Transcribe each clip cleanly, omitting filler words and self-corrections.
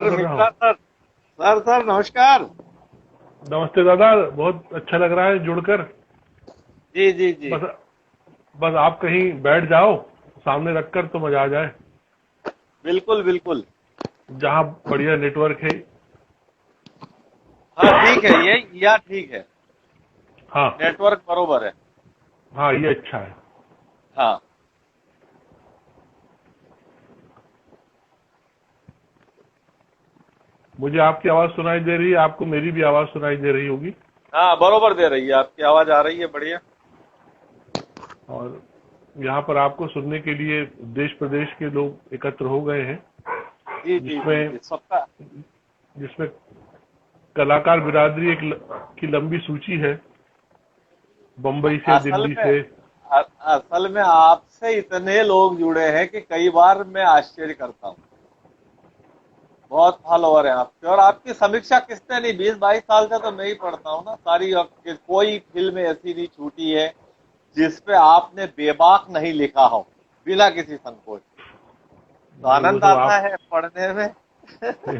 कर रहा हूँ। मिश्रा सर। सर नमस्कार। नमस्ते दादा, बहुत अच्छा लग रहा है जुड़कर। जी जी जी। बस बस आप कहीं बैठ जाओ, सामने रखकर तो मजा आ जाए। बिल्कुल बिल्कुल। जहाँ बढ़िया नेटवर्क है। हाँ ठीक है, ये या ठीक है। हाँ। नेटवर्क बरोबर है। हाँ, ये अच्छा है। हाँ मुझे आपकी आवाज सुनाई दे रही है, आपको मेरी भी आवाज सुनाई दे रही होगी। हाँ, बरोबर दे रही है, आपकी आवाज आ रही है, बढ़िया। और यहाँ पर आपको सुनने के लिए देश प्रदेश के लोग एकत्र हो गए हैं। जी जी जी जिसमें जी, सबका। जिसमें कलाकार बिरादरी की लंबी सूची है, बम्बई से, असल दिल्ली में से। असल में आपसे इतने लोग जुड़े हैं कि कई बार मैं आश्चर्य करता हूँ। बहुत फॉलोवर हैं आपके, और आपकी समीक्षा किसने नहीं, 20-22 साल से तो मैं ही पढ़ता हूँ ना सारी आपकी, कोई फिल्म ऐसी नहीं छूटी है जिस पे आपने बेबाक नहीं लिखा हो, बिना किसी संकोच। तो नहीं, वो आनंद सब आता आप है पढ़ने में। नहीं,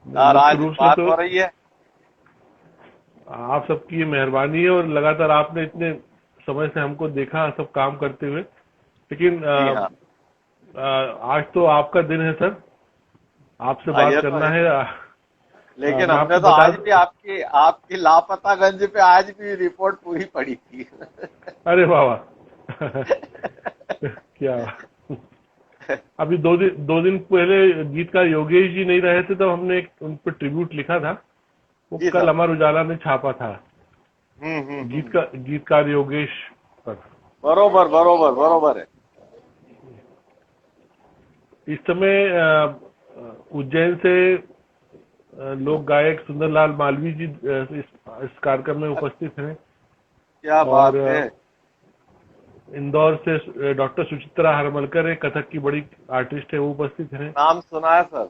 और मुख्य आज रूप से बात तो हो रही है। आप सबकी ये मेहरबानी है, और लगातार आपने इतने समय से हमको देखा सब काम करते हुए। लेकिन जी हाँ। आज तो आपका दिन है सर, आपसे हाँ, बात ये तो करना है। है। लेकिन मैं हमने आपको तो बता। आज भी आपकी आपकी लापतागंज पे आज भी रिपोर्ट पूरी पड़ी थी। अरे वाह वाह। क्या। अभी 2 दिन पहले गीतकार योगेश जी नहीं रहे थे, तो हमने उन पर ट्रिब्यूट लिखा था। वो जी कल सर। अमर उजाला ने छापा था। हम्म। गीतकार योगेश पर। बरोबर बरोबर बरोबर है। इस समय उज्जैन से लोक गायक सुंदरलाल मालवी जी इस कार्यक्रम में उपस्थित हैं। क्या और बात है। इंदौर से डॉक्टर सुचित्रा हरमलकर, एक कथक की बड़ी आर्टिस्ट है, वो उपस्थित हैं। नाम सुना है सर।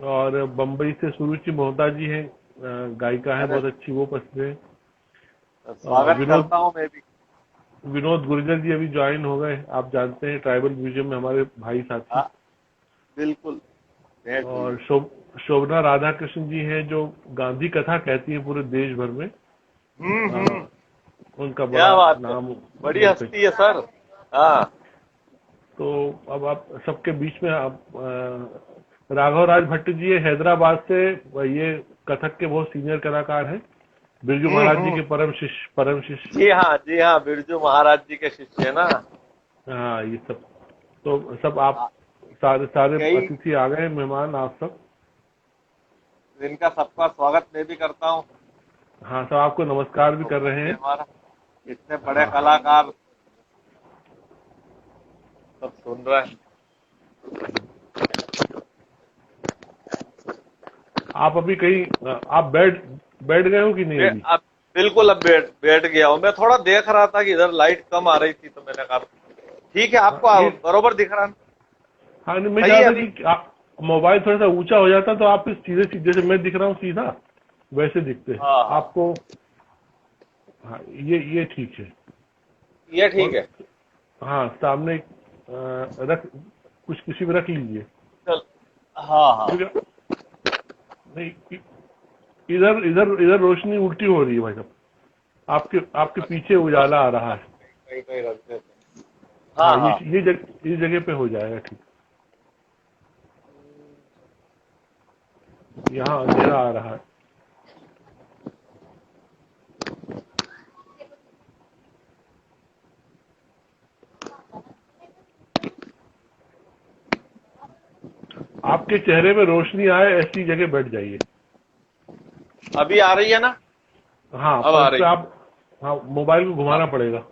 और बम्बई से सुरुचि मोहता जी हैं, गायिका हैं अरे, बहुत अच्छी, वो उपस्थित हैं। स्वागत विनोद करता हूँ मैं भी। विनोद गुर्जर जी अभी ज्वाइन हो गए, आप जानते हैं, ट्राइबल म्यूजियम में हमारे भाई साथी। हाँ, बिल्कुल। भेंट हुई और है। शोभना राधा कृष्ण जी हैं, जो गांधी कथा कहती हैं पूरे देश भर में। हम्म। अ, उनका बड़ा क्या बात है। नाम बड़ी बहुत है। हस्ती है सर। हाँ। तो अब आप सबके बीच में आप राघव राज भट्ट जी है हैदराबाद से। ये कथक के बहुत सीनियर कलाकार हैं, बिरजू महाराज जी हम्म। के परम शिष्य, परम शिष्य। जी हाँ जी हाँ, बिरजू महाराज जी के शिष्य है ना। हाँ, ये सब। तो सब आप आ- सारे सारे कई अतिथि आ गए, मेहमान आप सब। इनका सबका स्वागत मैं भी करता हूँ। हाँ, सब आपको नमस्कार भी तो कर रहे ये हैं। हमारा इतने बड़े हाँ हाँ। कलाकार सब सुन रहे हैं। आप अभी कहीं आप बैठ बैठ गए हो कि नहीं अभी? अब बिल्कुल, अब बैठ बैठ गया हूँ। मैं थोड़ा देख रहा था कि इधर लाइट कम आ रही थी, तो मैंने कहा ठीक है, हाँ, आपको नहीं। बरोबर दिख रहा है। हाँ, नहीं, मैं सही चाह है रहा अभी। था कि आप मोबाइल थोड़ा सा ऊंचा हो जाता तो आप इस सीधे सीधे से मैं दिख रहा हूँ सीधा, वैसे दिखते हैं हाँ हाँ, आपको। हाँ, ये ठीक है। ये ठीक और है। हाँ, सामने रख, कुछ किसी में रख लीजिए। चल। हाँ हाँ। क्योंकि नहीं, इधर इधर इधर रोशनी उल्टी हो रही है भाई साहब। आपके आपके पीछे उजाला आ रहा है। कहीं कहीं रख देते हैं। हाँ हाँ, हाँ। ये जगह पे हो जाएगा ठीक। यहाँ अंधेरा आ रहा है। आपके चेहरे में रोशनी आए ऐसी जगह बैठ जाइए। अभी आ रही है ना। हाँ, अब पर आ इस रही पे है। आप, हाँ, मोबाइल को हाँ, घुमाना पड़ेगा।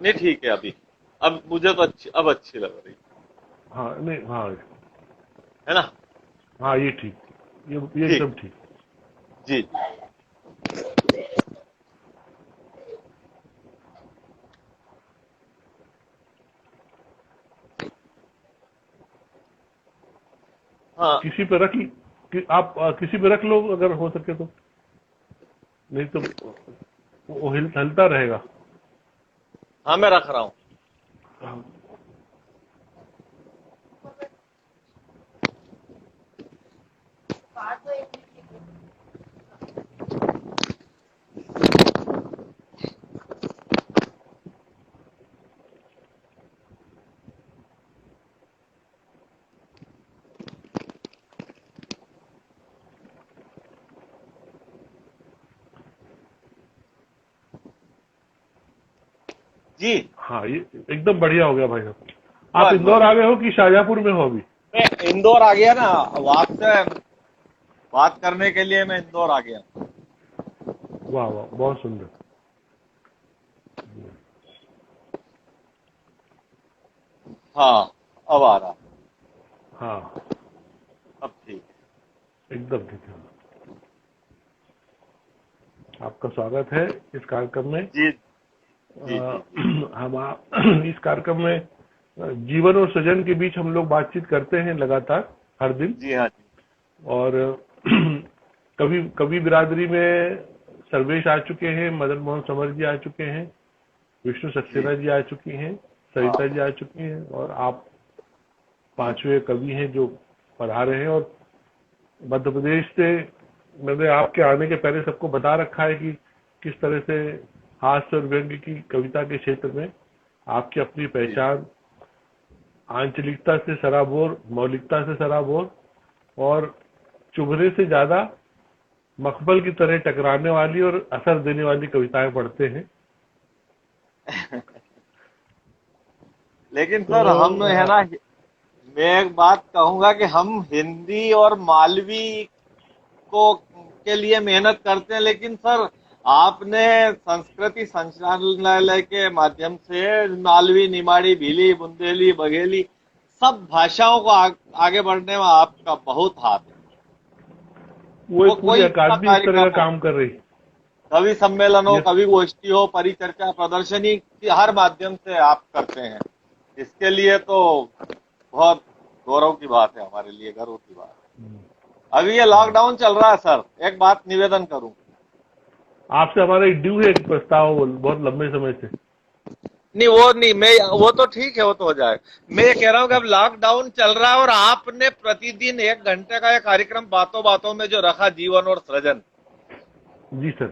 नहीं ठीक है अभी। अब मुझे तो अच्छी, अब अच्छी लग रही हाँ, नहीं, हाँ। है ना। हाँ, ये ठीक, ये ठीक। एकदम ठीक। जी। हाँ किसी पे रख आप किसी पे रख लो अगर हो सके तो, नहीं तो वो हिलता रहेगा। हाँ, मैं रख रहा हूँ। जी। हाँ, ये एकदम बढ़िया हो गया भाई साहब। आप बस इंदौर बस आ गए हो कि शाहजहाँपुर में हो अभी? मैं इंदौर आ गया ना, अब आपसे बात करने के लिए मैं इंदौर आ गया। वाह वाह, बहुत सुंदर। हाँ, अब आ रहा, हाँ, अब ठीक एकदम ठीक है। आपका स्वागत है इस कार्यक्रम में। है। जी जी जी जी। इस कार्यक्रम में जीवन और सृजन के बीच हम लोग बातचीत करते हैं लगातार हर दिन। जी हाँ जी। और कभी कभी बिरादरी में सर्वेश आ चुके हैं, मदन मोहन समर जी आ चुके हैं, विष्णु जी सक्सेना जी आ चुकी हैं, सरिता जी हाँ आ चुकी हैं, और आप पांचवें कवि हैं जो पधारे हैं। और मध्य प्रदेश से मैंने आपके आने के पहले सबको बता रखा है कि किस तरह से हास्य और व्यंग्य की कविता के क्षेत्र में आपकी अपनी जी पहचान, आंचलिकता से सराबोर, मौलिकता से सराबोर, और चुभने से ज्यादा मखमल की तरह टकराने वाली और असर देने वाली कविताएं पढ़ते हैं। लेकिन तो सर हम है ना, मैं एक बात कहूंगा कि हम हिंदी और मालवी को के लिए मेहनत करते हैं, लेकिन सर आपने संस्कृति संचालनालय के माध्यम से मालवी, निमाड़ी, भीली, बुंदेली, बघेली सब भाषाओं को आगे बढ़ने में आपका बहुत हाथ है। वो वो एक पूरी कोई सा अकादमी इस तरह कार्यक्रम का हो, काम कर रही। कवि सम्मेलन हो, ये कवि गोष्ठी हो, परिचर्चा, प्रदर्शनी की हर माध्यम से आप करते हैं। इसके लिए तो बहुत गौरव की बात है, हमारे लिए गर्व की बात है। अभी ये लॉकडाउन चल रहा है सर, एक बात निवेदन करूं, आपसे हमारा एक ड्यू है, एक प्रस्ताव बहुत लंबे समय से। नहीं वो नहीं, मैं वो तो ठीक है, वो तो हो जाएगा। मैं ये कह रहा हूँ कि अब लॉकडाउन चल रहा है और आपने प्रतिदिन 1 घंटे का ये कार्यक्रम बातों बातों में जो रखा, जीवन और सृजन, जी सर।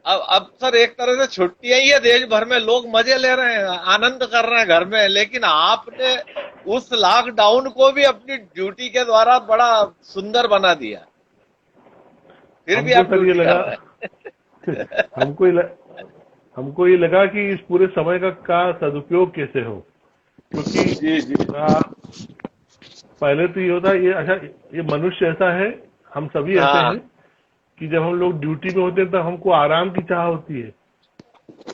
अब सर एक तरह से छुट्टियां ही है, देश भर में लोग मजे ले रहे हैं, आनंद कर रहे हैं घर में, लेकिन आपने उस लॉकडाउन को भी अपनी ड्यूटी के द्वारा बड़ा सुंदर बना दिया, फिर भी हमको आप सर ये ड्यूटी कर लगा रहे हैं। हमको ये लगा कि इस पूरे समय का सदुपयोग कैसे हो, क्योंकि जी जी पहले तो ये होता है, ये अच्छा, ये मनुष्य ऐसा है, हम सभी ऐसे हाँ हैं कि जब हम लोग ड्यूटी में होते हैं तब हमको आराम की चाह होती है,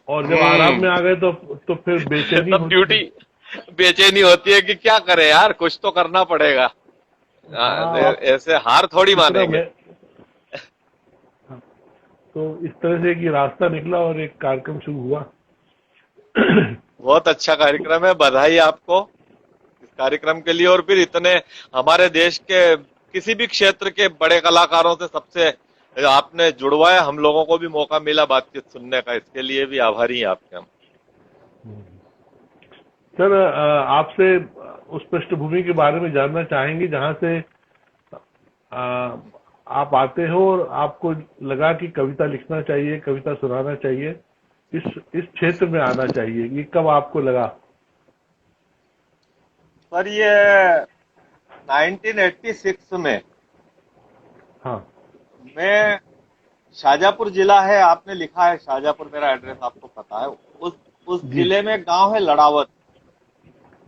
और जब आराम में आ गए तो फिर बेचैनी तब होती ड्यूटी है। बेचैनी होती है कि क्या करें यार, कुछ तो करना पड़ेगा। हाँ, आप ऐसे हार थोड़ी इतना मानेंगे। मैं हाँ, तो इस तरह से एक ये रास्ता निकला और एक कार्यक्रम शुरू हुआ। बहुत अच्छा कार्यक्रम है, बधाई आपको इस कार्यक्रम के लिए। और फिर इतने हमारे देश के किसी भी क्षेत्र के बड़े कलाकारों से सबसे आपने जुड़वाया, हम लोगों को भी मौका मिला बातचीत सुनने का, इसके लिए भी आभारी हैं आपके हम। सर, आपसे उस पृष्ठभूमि के बारे में जानना चाहेंगे जहां से आप आते हो और आपको लगा कि कविता लिखना चाहिए, कविता सुनाना चाहिए, इस क्षेत्र में आना चाहिए, ये कब आपको लगा? सर ये 1986 में, हाँ मैं, शाहजहाँपुर जिला है, आपने लिखा है शाहजहाँपुर, मेरा एड्रेस आपको पता है, उस जी। जिले में गांव है लड़ावत।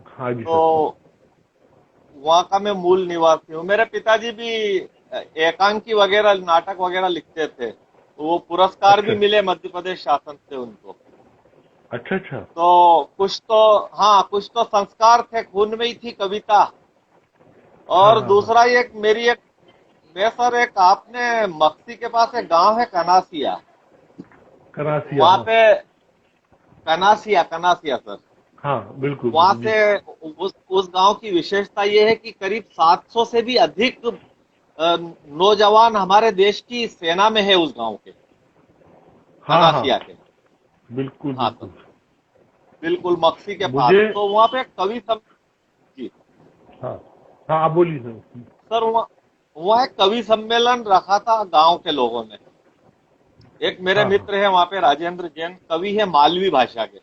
हाँ जी तो सर। वहाँ का मैं मूल निवासी हूँ। मेरे पिताजी भी एकांकी वगैरह, नाटक वगैरह लिखते थे, तो वो पुरस्कार भी अच्छा मिले मध्य प्रदेश शासन से उनको। अच्छा। अच्छा। तो कुछ तो, हाँ कुछ तो संस्कार थे, खून में ही थी कविता। हाँ और हाँ हाँ। दूसरा एक मेरी एक, मैं सर एक, आपने मक्सी के पास एक गांव है कनासिया, करासिया, वहां हाँ पे, कनासिया कनासिया सर, हाँ, बिल्कुल वहां बिल्कुल जी। से उस गांव की विशेषता ये है कि करीब 700 से भी अधिक नौजवान हमारे देश की सेना में है उस गांव के, हाँ हाँ, कनासिया के। बिल्कुल हाँ सर, बिल्कुल। बिल्कुल मक्सी के पास। मुझे तो वहां पे कवि सब, जी हाँ हाँ, आप बोलिए सर। सर, वहाँ एक कवि सम्मेलन रखा था गांव के लोगों ने। एक मेरे हाँ हाँ मित्र है वहाँ पे, राजेंद्र जैन, कवि है मालवी भाषा के।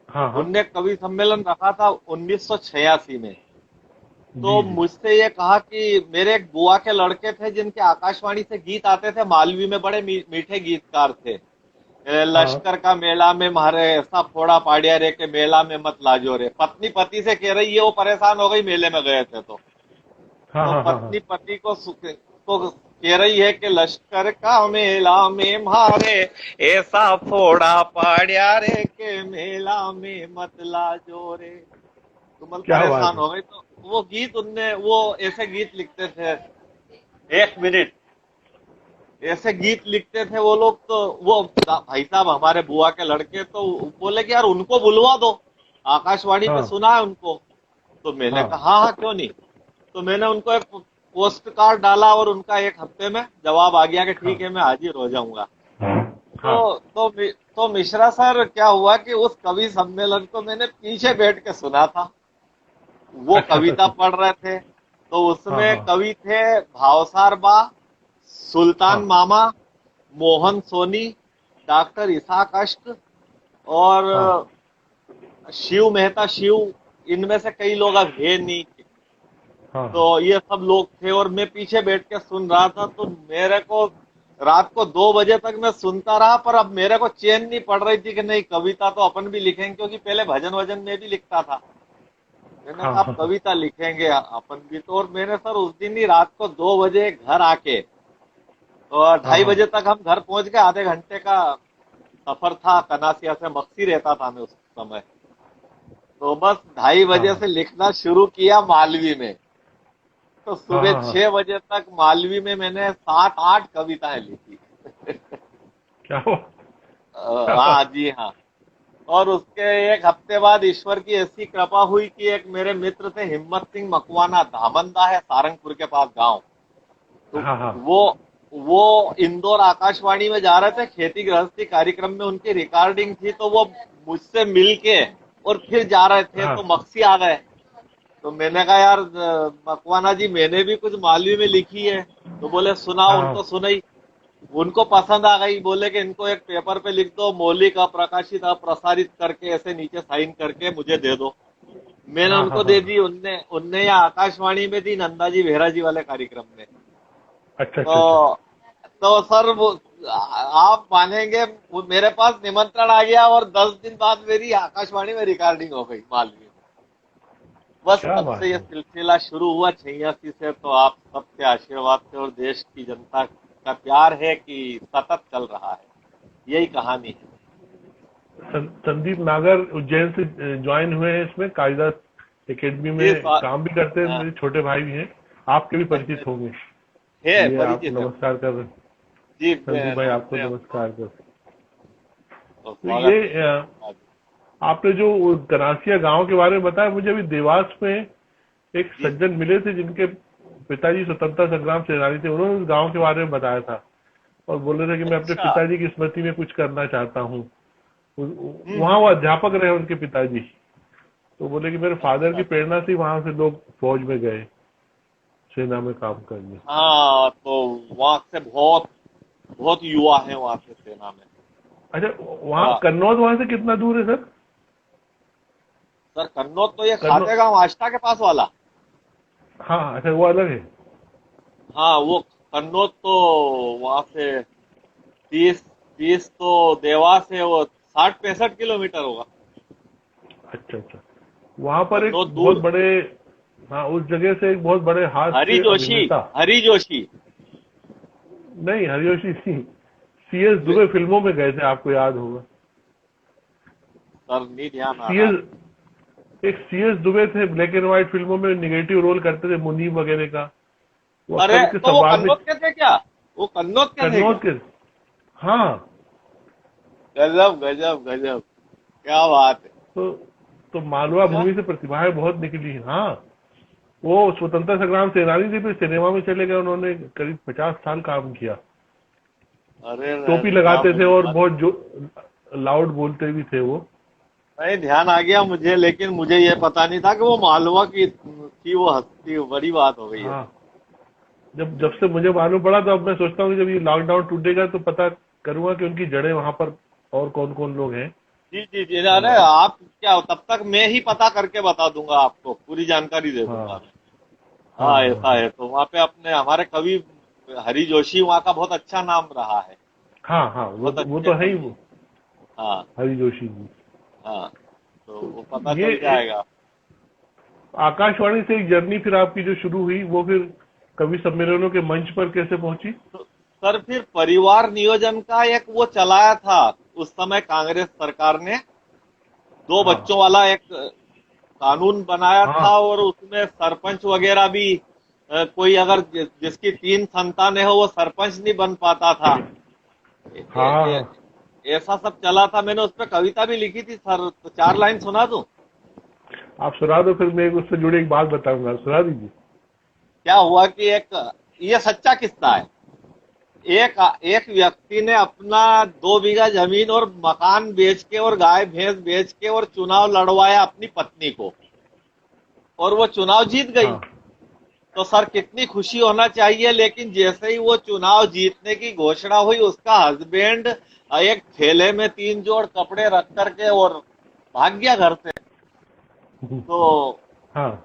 हाँ हाँ। उनने कवि सम्मेलन रखा था 1986 में। जी तो जी। मुझसे ये कहा कि मेरे एक बुआ के लड़के थे जिनके आकाशवाणी से गीत आते थे, मालवी में बड़े मीठे गीतकार थे। हाँ लश्कर का मेला में मारे, ऐसा फोड़ा पाड़िया रे के मेला में मत लाजो रे। पत्नी पति से कह रही है, वो परेशान हो गई मेले में गए थे हाँ तो हाँ हाँ हाँ। पत्नी पति को कह रही है कि लश्कर का मेला में मारे, ऐसा फोड़ा पाड़िया रे के मेला में मत लाजो रे। तो मतलब क्या बात परेशान है। हो गई। तो वो गीत उनने, वो ऐसे गीत लिखते थे, एक मिनट, ऐसे गीत लिखते थे वो लोग। तो वो भाई साहब हमारे बुआ के लड़के तो बोले कि यार उनको बुलवा दो, आकाशवाणी पे हाँ सुना है उनको। तो मैंने हाँ कहा हाँ हाँ क्यों नहीं। तो मैंने उनको एक पोस्ट कार्ड डाला और उनका एक हफ्ते में जवाब आ गया कि हाँ ठीक है मैं हाजिर हो जाऊंगा। हाँ। तो मिश्रा सर, क्या हुआ कि उस कवि सम्मेलन को मैंने पीछे बैठ के सुना था। वो अच्छा कविता अच्छा। पढ़ रहे थे, तो हाँ उसमें हाँ कवि थे भावसार बा, सुल्तान हाँ मामा, मोहन सोनी, डॉक्टर इसाक अष्ट और हाँ शिव मेहता शिव। इनमें से कई लोग अब है नहीं। हाँ तो हाँ। ये सब लोग थे और मैं पीछे बैठ के सुन रहा था। तो मेरे को रात को 2 बजे तक मैं सुनता रहा, पर अब मेरे को चैन नहीं पड़ रही थी कि नहीं कविता तो अपन भी लिखेंगे, क्योंकि पहले भजन वजन में भी लिखता था। मैंने हाँ कहा अब हाँ हाँ। कविता लिखेंगे अपन भी तो। और मैंने सर उस दिन ही रात को 2 बजे घर आके, और हाँ 2:30 बजे हाँ। तक हम घर पहुंच गए। आधे घंटे का सफर था, कनासिया से मक्सी रहता था मैं उस समय। तो बस 2:30 बजे हाँ से लिखना शुरू किया मालवी में। तो हाँ सुबह हाँ हाँ। 6 बजे तक मालवी में मैंने 7-8 कविताएं लिखी। क्या हुआ। क्या हाँ बात। जी हाँ। और उसके एक हफ्ते बाद ईश्वर की ऐसी कृपा हुई कि एक मेरे मित्र थे हिम्मत सिंह मकवाना, धामंदा है सारंगपुर के पास गांव। तो हाँ हाँ वो इंदौर आकाशवाणी में जा रहे थे, खेती गृहस्थी कार्यक्रम में उनकी रिकॉर्डिंग थी। तो वो मुझसे मिल के और फिर जा रहे थे, हाँ तो मक्सी आ गए। तो मैंने कहा यार मकवाना जी मैंने भी कुछ मालवी में लिखी है। तो बोले सुनाओ। हाँ उनको सुनाई, उनको पसंद आ गई। बोले कि इनको एक पेपर पे लिख दो, मौलिक अप्रकाशित अप्रसारित करके ऐसे नीचे साइन करके मुझे दे दो। मैंने हाँ हाँ उनको हाँ। दे दी। उनने उनने या आकाशवाणी में दी, नंदा जी बेहरा जी वाले कार्यक्रम में। अच्छा अच्छा अच्छा। तो तो सर वो, आप मानेंगे, वो मेरे पास निमंत्रण आ गया और 10 दिन बाद मेरी आकाशवाणी में रिकॉर्डिंग हो गई मालवी में। बस क्या तब से बात ये है। सिलसिला शुरू हुआ 86 से। तो आप सबके आशीर्वाद से और देश की जनता का प्यार है कि सतत चल रहा है। यही कहानी है। संदीप नागर उज्जैन से ज्वाइन हुए हैं इसमें, कालिदास एकेडमी जी में काम भी करते हैं, हाँ, मेरे छोटे भाई भी हैं। आपके भी परिचित होंगे। है ये आप परिचित है। नमस्कार कर रहे हैं। जी संदीप भाई आपको नमस्ते आपको। नमस्कार कर। तो तो ये स्वागत है। आपने जो वो गनासिया गांव के बारे में बताया, मुझे अभी देवास में एक जी सज्जन मिले थे जिनके पिताजी स्वतंत्रता संग्राम सेनानी थे। उन्होंने उस गांव के बारे में बताया था और बोल रहे थे कि मैं अपने अच्छा। पिताजी की स्मृति में कुछ करना चाहता हूँ। वहाँ वो हम्म। अध्यापक रहे उनके पिताजी। तो बोले कि मेरे फादर अच्छा की अच्छा। प्रेरणा से वहां से लोग फौज में गए, सेना में काम करने। हाँ तो वहाँ से बहुत बहुत युवा है वहाँ से सेना में। अच्छा, वहाँ हाँ कन्नौज वहां से कितना दूर है सर। सर, कन्नौज तो ये कन्नौज। खातेगांव आष्टा के पास वाला। हाँ अच्छा, वो अलग है। हाँ वो कन्नौज तो वहाँ से 30 तो देवास है, वो 60-65 किलोमीटर होगा। अच्छा अच्छा। वहां पर एक कन्नौज बहुत दूर। बड़े, हाँ उस जगह से एक बहुत बड़े हरी हास्य जोशी, अभिनेता। हरी जोशी। नहीं, हरियोशी सिंह। सीएस दुबे फिल्मों में गए थे, आपको याद होगा। सर नहीं ध्यान आ रहा। सीएस, एक सीएस दुबे थे, ब्लैक एंड व्हाइट फिल्मों में निगेटिव रोल करते थे, मुनीम वगैरह का। वो अरे अक्सर के तो वो संवाद में। कन्नौज के थे क्या? वो कन्नौज के थे कन्नौज क्या? के। हाँ। गजब गजब गजब, क्या बात है। तो मालवा अच्छा। भूमि से प्रतिभाएं बहुत निकली हैं। हाँ, वो स्वतंत्रता संग्राम सेनानी थे, फिर सिनेमा में चले गए। उन्होंने करीब 50 साल काम किया। अरे टोपी क्या लगाते थे मुझे और बात, बहुत जो लाउड बोलते भी थे वो। नहीं ध्यान आ गया मुझे, लेकिन मुझे ये पता नहीं था कि वो मालवा की थी वो हस्ती। बड़ी बात हो गई है। हाँ, जब जब से मुझे मालूम पड़ा तो अब मैं सोचता हूँ कि जब ये लॉकडाउन टूटेगा तो पता करूंगा कि उनकी जड़ें वहां पर और कौन कौन लोग हैं। जी जी जी, अरे तो आप क्या, तब तक मैं ही पता करके बता दूंगा, आपको पूरी जानकारी दे हाँ दूंगा मैं। हाँ हाँ, हाँ ऐसा हाँ है। तो वहाँ पे अपने हमारे कवि हरि जोशी, वहाँ का बहुत अच्छा नाम रहा है। हाँ हाँ, बहुत वो अच्छे तो है ही कवि वो, हैं। हाँ हरि जोशी जी। हाँ, तो वो पता ये चल जाएगा। आकाशवाणी से एक जर्नी फिर आपकी जो शुरू हुई वो फिर कवि सम्मेलनों के मंच पर कैसे पहुंची? तो सर फिर परिवार नियोजन का एक वो चलाया था उस समय कांग्रेस सरकार ने, दो हाँ बच्चों वाला एक कानून बनाया था, हाँ और उसमें सरपंच वगैरह भी कोई अगर जिसकी 3 संतानें हो वो सरपंच नहीं बन पाता था। ए, ए, हाँ ए, हाँ। ऐसा सब चला था। मैंने उस पर कविता भी लिखी थी सर, तो 4 लाइन सुना दूं? आप सुना दो, फिर मैं उससे जुड़ी एक बात बताऊंगा, सुना दीजिए। क्या हुआ कि एक, ये सच्चा किस्सा है। एक एक व्यक्ति ने अपना 2 बीघा जमीन और मकान बेच के और गाय भैंस बेच के और चुनाव लड़वाया अपनी पत्नी को, और वो चुनाव जीत गई। हाँ तो सर कितनी खुशी होना चाहिए, लेकिन जैसे ही वो चुनाव जीतने की घोषणा हुई, उसका हस्बैंड एक थैले में 3 जोड़ कपड़े रख करके और भाग गया घर से। तो हाँ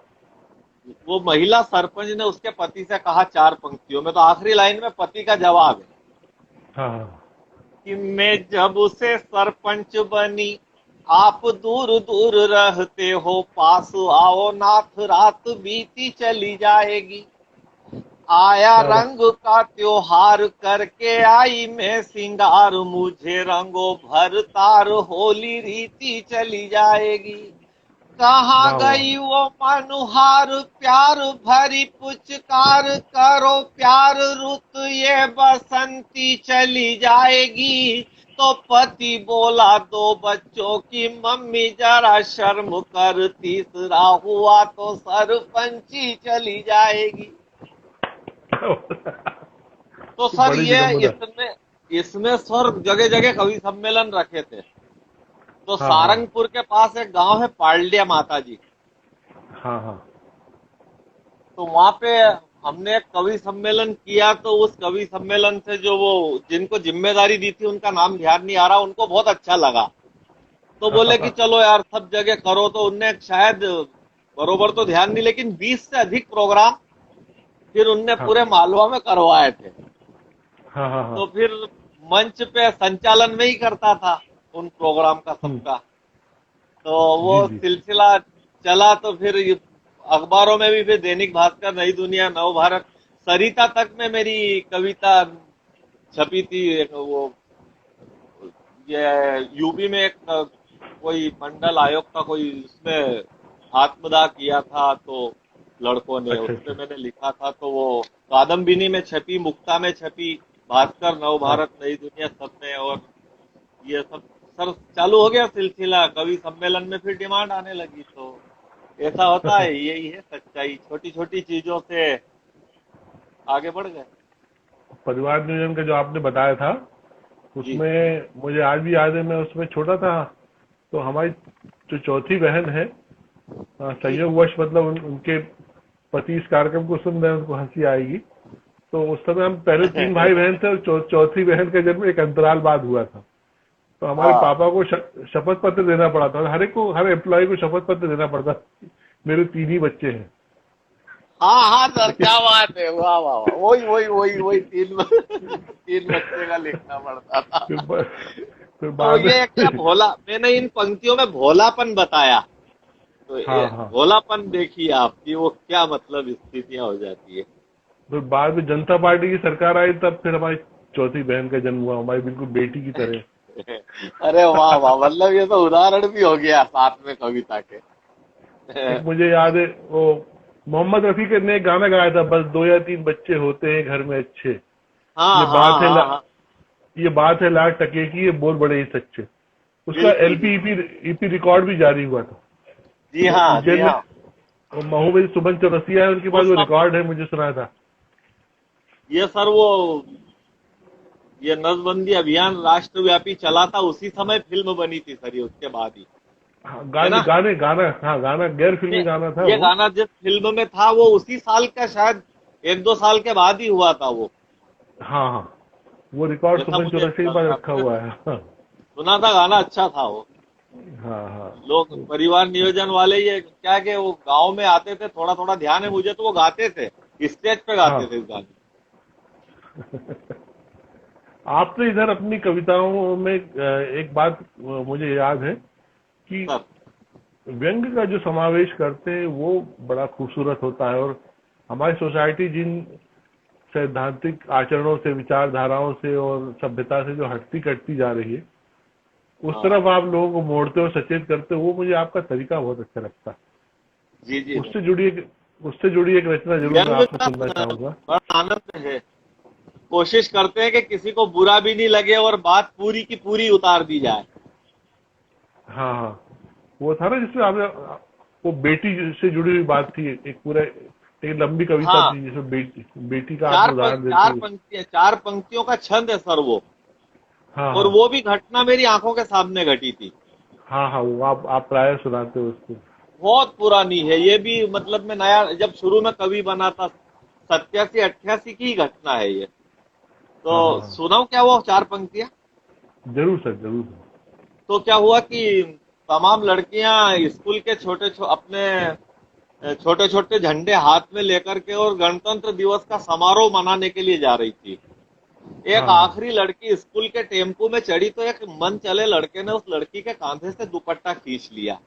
वो महिला सरपंच ने उसके पति से कहा 4 पंक्तियों में, तो आखिरी लाइन में पति का जवाब है हाँ हाँ। कि मैं जब उसे सरपंच बनी, आप दूर दूर रहते हो, पास आओ नाथ, रात बीती चली जाएगी। आया क्या बात। रंग का त्योहार करके आई मैं सिंगार, मुझे रंगों भर तार, होली रीति चली जाएगी। कहाँ वाह वाह। गई वो मनुहार, प्यार भरी पुचकार, करो प्यार रुत ये बसंती चली जाएगी। तो पति बोला 2 बच्चों की मम्मी जरा शर्म कर, तीसरा हुआ तो सरपंची चली जाएगी। तो सर बड़ी ये विडम्बना। इसमें इसमें सर जगह जगह कवि सम्मेलन रखे थे। तो हाँ हाँ सारंगपुर के पास एक गांव है पालडिया माता जी, हाँ हाँ तो वहां पे हमने एक कवि सम्मेलन किया। तो उस कवि सम्मेलन से जो वो जिनको जिम्मेदारी दी थी, उनका नाम ध्यान नहीं आ रहा, उनको बहुत अच्छा लगा। तो बोले कि चलो यार सब जगह करो। तो उनने शायद बरोबर तो ध्यान नहीं, लेकिन 20 से अधिक प्रोग्राम फिर उनने हाँ पूरे मालवा में करवाए थे। हाँ हाँ हाँ। तो फिर मंच पे संचालन में ही करता था उन प्रोग्राम का हम्म, सबका। तो वो जी जी। सिलसिला चला। तो फिर अखबारों में भी, फिर दैनिक भास्कर, नई दुनिया, नव भारत, सरिता तक में मेरी कविता छपी थी। एक वो ये यूपी में एक कोई मंडल आयोग का कोई उसमें आत्मदाह किया था, तो लड़कों ने, अच्छा उसमें अच्छा। मैंने लिखा था। तो वो कादम्बिनी में छपी, मुक्ता में छपी, भास्कर, नव हाँ। भारत, नई दुनिया, सब में। और ये सब सर चालू हो गया सिलसिला कवि सम्मेलन में, फिर डिमांड आने लगी। तो ऐसा होता है, यही है सच्चाई, छोटी छोटी चीजों से आगे बढ़ गए। परिवार नियोजन का जो आपने बताया था, जी उसमें मुझे आज भी याद है, मैं उसमें छोटा था। तो हमारी जो चौथी बहन है, जी संयोगवश मतलब उनके पति इस कार्यक्रम को सुन रहे हैं, उनको हंसी आएगी। तो उस समय हम पहले 3 भाई बहन थे और चौथी बहन का जन्म एक अंतराल बाद हुआ था। तो हमारे हाँ पापा को शपथ पत्र देना पड़ा था, हर एक को, हर एम्प्लॉय को शपथ पत्र देना पड़ता था। मेरे 3 ही बच्चे हैं। हाँ हाँ सर, लेकिन क्या बात है, वाह वाह वाह, वही वही वही वही 3 बच्चे का लिखना पड़ता था। फिर ब- फिर तो बाद ये क्या में भोला, मैंने इन पंक्तियों में भोलापन बताया। तो हाँ ये हाँ। भोलापन देखिए आपकी, वो क्या मतलब स्थितियां हो जाती है। फिर बाद में जनता पार्टी की सरकार आई, तब फिर हमारी चौथी बहन का जन्म हुआ, हमारी बिल्कुल बेटी की तरह। अरे वाह वाह, मतलब ये तो उदाहरण भी हो गया साथ में कविता के। एक मुझे याद है, वो मोहम्मद रफी ने एक गाना गाया था, बस 2 या 3 बच्चे होते हैं घर में अच्छे। हाँ ये हाँ बात है हाँ हाँ, ये बात है लाख टके की, ये बोल बड़े ही सच्चे। उसका बिल्कुल एलपी बिल्कुल। ईपी रिकॉर्ड भी जारी हुआ था। जी वो हाँ जी उज्जैन में, हाँ। वो महू सुमन चौरसिया है, उनके वो पास वो सब, रिकॉर्ड है, मुझे सुना था। ये सर वो ये नसबंदी अभियान राष्ट्रव्यापी चला था, उसी समय फिल्म बनी थी सर, ये उसके बाद ही, हाँ, है गाने ना। गाने गाना, हाँ गाना, गैर ये फिल्मी गाना था ये वो। गाना जिस फिल्म में था वो उसी साल का शायद 1-2 साल के बाद ही हुआ था वो। हाँ हाँ, वो रिकॉर्ड जैसा सुमन मुझे चौरसिया के पास रखा हुआ है। हाँ सुना था, गाना अच्छा था वो। हाँ हाँ। लोग परिवार नियोजन वाले ये क्या कि वो गांव में आते थे, थोड़ा थोड़ा ध्यान है मुझे, तो वो गाते थे, स्टेज पे गाते थे हाँ इस गाने। आपने इधर अपनी कविताओं में एक बात मुझे याद है कि सर व्यंग का जो समावेश करते हैं वो बड़ा खूबसूरत होता है, और हमारी सोसाइटी जिन सैद्धांतिक आचरणों से, विचारधाराओं से और सभ्यता से जो हटती कटती जा रही है, उस हाँ तरफ आप लोगों को मोड़ते और सचेत करते हो, वो मुझे आपका तरीका बहुत अच्छा लगता है। जी जी सर। उससे जुड़ी एक रचना जरूर मैं व्यंग आपसे का सुनना चाहूंगा। बड़ा आनंद है। कोशिश करते हैं कि किसी को बुरा भी नहीं लगे और बात पूरी की पूरी उतार दी जाए। हाँ हाँ, वो था ना जिसमें आपने, वो बेटी से जुड़ी हुई बात थी, एक पूरा एक लंबी कविता हाँ, थी जिसमें बेटी का आपने उदाहरण देते हुए। चार पंक्तियों का छंद है सर वो। हाँ और हाँ वो भी घटना मेरी आंखों के सामने घटी थी। हाँ हाँ, वो आप प्राय सुनाते हो उसको। बहुत पुरानी है ये भी, मतलब मैं नया जब शुरू में कवि बना था, 87-88 की घटना है ये। तो हाँ हाँ हाँ, सुनाऊं क्या वो 4 पंक्तियां? जरूर सर जरूर। तो क्या हुआ कि तमाम लड़कियां स्कूल के अपने छोटे छोटे झंडे हाथ में लेकर के और गणतंत्र दिवस का समारोह मनाने के लिए जा रही थी। हाँ एक हाँ आखिरी लड़की स्कूल के टेम्पो में चढ़ी तो एक मन चले लड़के ने उस लड़की के कांधे से दुपट्टा खींच लिया।